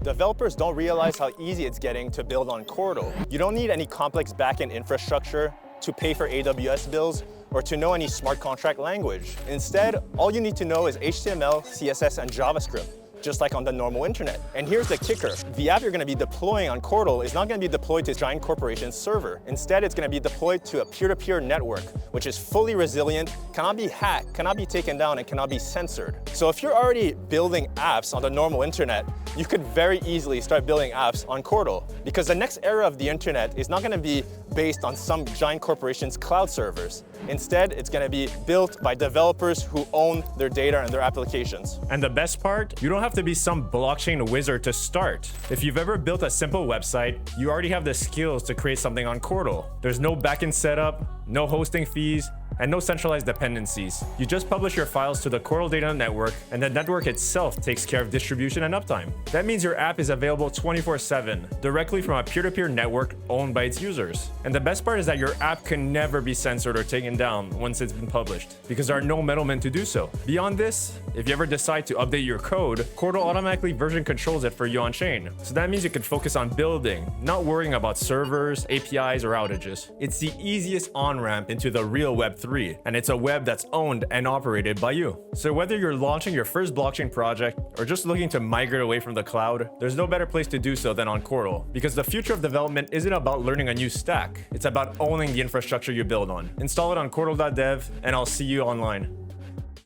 Developers don't realize how easy it's getting to build on Qortal. You don't need any complex backend infrastructure to pay for AWS bills or to know any smart contract language. Instead, all you need to know is HTML, CSS, and JavaScript, just like on the normal internet. And here's the kicker. The app you're going to be deploying on Qortal is not going to be deployed to a giant corporation's server. Instead, it's going to be deployed to a peer-to-peer network, which is fully resilient, cannot be hacked, cannot be taken down, and cannot be censored. So if you're already building apps on the normal internet, you could very easily start building apps on Qortal, because the next era of the internet is not going to be based on some giant corporation's cloud servers. Instead, it's going to be built by developers who own their data and their applications. And the best part, you don't have to be some blockchain wizard to start. If you've ever built a simple website, you already have the skills to create something on Qortal. There's no backend setup, no hosting fees, and no centralized dependencies. You just publish your files to the Qortal Data Network, and the network itself takes care of distribution and uptime. That means your app is available 24/7, directly from a peer-to-peer network owned by its users. And the best part is that your app can never be censored or taken down once it's been published, because there are no middlemen to do so. Beyond this, if you ever decide to update your code, Qortal automatically version controls it for you on-chain. So that means you can focus on building, not worrying about servers, APIs, or outages. It's the easiest on-ramp into the real Web3, and it's a web that's owned and operated by you. So whether you're launching your first blockchain project or just looking to migrate away from the cloud, there's no better place to do so than on Qortal, because the future of development isn't about learning a new stack. It's about owning the infrastructure you build on. Install it on Qortal.dev, and I'll see you online.